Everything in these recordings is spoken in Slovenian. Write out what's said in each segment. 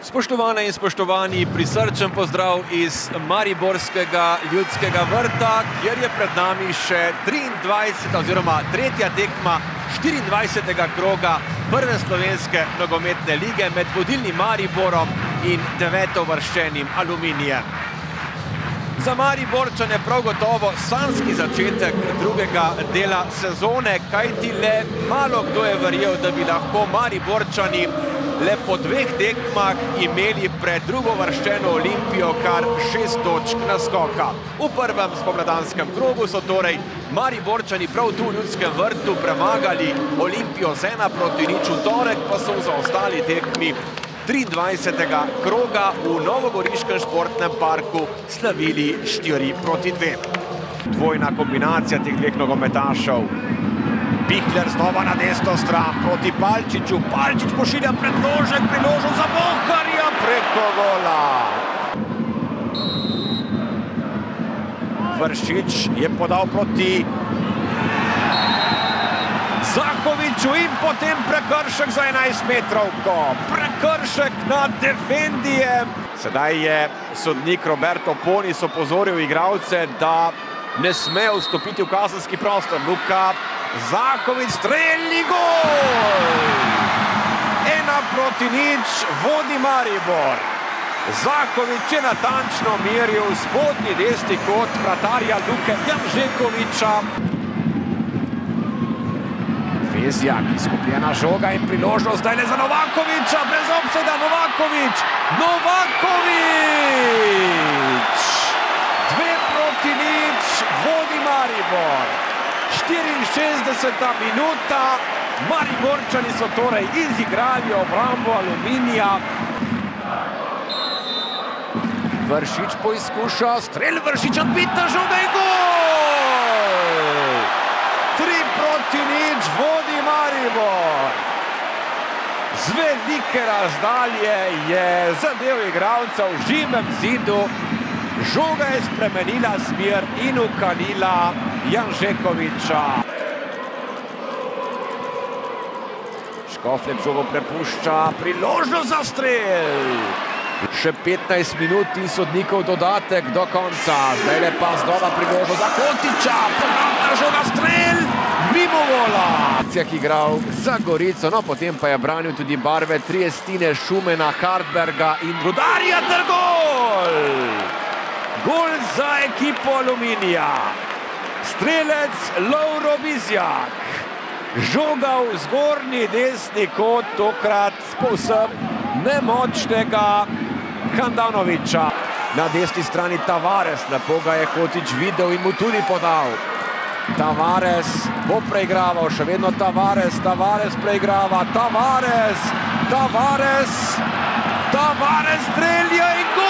Spoštovane in spoštovani, prisrčen pozdrav iz Mariborskega ljudskega vrta, kjer je pred nami še 23. oziroma tretja tekma 24. kroga prve slovenske nogometne lige med vodilnim Mariborom in devetovrščenim Aluminijem. Za Mariborčane prav gotovo sanjski začetek drugega dela sezone, kajti le malo kdo je verjel, da bi lahko Mariborčani le po dveh tekmah imeli pred drugovrščeno Olimpijo kar 6 točk naskoka. V prvem spomladanskem krogu so torej Mariborčani prav tu v Ljudskem vrtu premagali Olimpijo z 1-0, v torek pa so v zaostali tekmi 23. kroga v novogoriškem športnem parku slavili 4-2. Dvojna kombinacija teh dveh nogometašev. Bihler znova na desno stran proti Palčiču. Palčič pošilja predložek, priložil za Boharja preko gola. Vršič je podal proti Zahoviču in potem prekršek za 11 metrovko. Prekršek nad Defendijem. Sedaj je sodnik Roberto Ponis opozoril igralce, da ne smejo vstopiti v kazenski prostor. Luka Zahovič strelni gol! 1-0 vodi Maribor. Zahovič je natančno meril spodnji desni kot vratarja Luke Janžekoviča. Vezjak, izgubljena žoga in priložnost zdaj le za Novakoviča, brez obseda Novakovič! Novakovič! 2-0 vodi Maribor. 64. minuta, Mariborčani so torej izigrali obrambo Aluminija. Vršič poizkuša, strel Vršič, odbita žoga in gol! 3-0 vodi Maribor. Z velike razdalje je zadel igralca v živem zidu. Žoga je spremenila smer in ukanila Janžekoviča. Škoflek žogo prepušča, priložnost za strel. Še 15 minut in sodnikov dodatek do konca. Zdaj le pa znova priložnost za Kotiča. Popravna žoga, strel, mimo gola. Cijak igral za Gorico, no potem pa je branil tudi barve Triestine, Šumena, Hartberga in Rudarja ter gol! Gol za ekipo Aluminija. Strelec Lovro Bizjak. Žoga v zgornji desni kot, tokrat povsem nemočnega Handanoviča. Na desni strani Tavares, lepo ga je Hotič videl in mu tudi podal. Tavares bo preigraval, še vedno Tavares, Tavares preigrava, Tavares strelja in gol!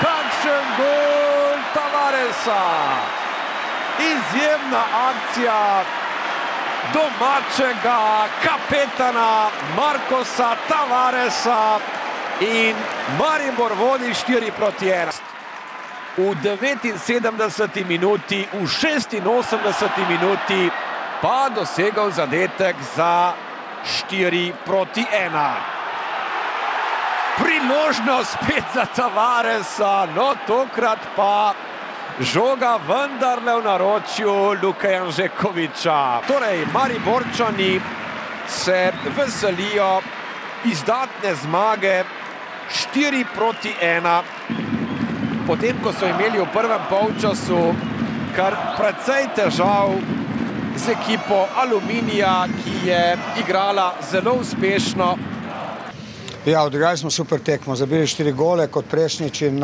Kakšen gol Tavaresa! Izjemna akcija domačega kapetana Markosa Tavaresa in Maribor vodi 4-1. V 79. minuti, v 86. minuti pa dosegal zadetek za 4-1. Priložnost spet za Tavaresa, no tokrat pa žoga vendarle v naročju Luke Janžekoviča. Torej, Mariborčani se veselijo izdatne zmage 4-1. Potem, ko so imeli v prvem polčasu kar precej težav z ekipo Aluminija, ki je igrala zelo uspešno. Ja, odigrali smo super tekmo, zabili 4 gole kot prejšnjič in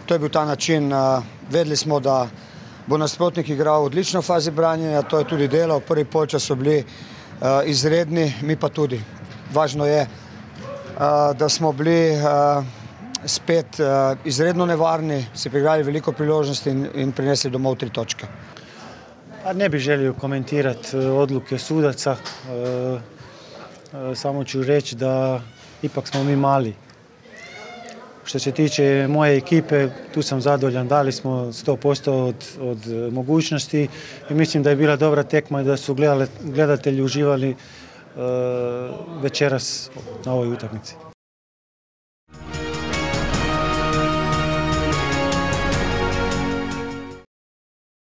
to je bil ta način. Vedeli smo, da bo nasprotnik igral odlično v fazi branjenja, to je tudi delo. V prvi polčas so bili izredni, mi pa tudi. Važno je, da smo bili spet izredno nevarni, si prigrali veliko priložnosti in prinesli domov 3 točke. Ne bi želio komentirati odluke sudaca, samo ću reći da ipak smo mi mali. Što se tiče moje ekipe, tu sam zadovoljan, dali smo 100% od mogućnosti i mislim da je bila dobra tekma i da su gledatelji uživali večeras na ovoj utakmici.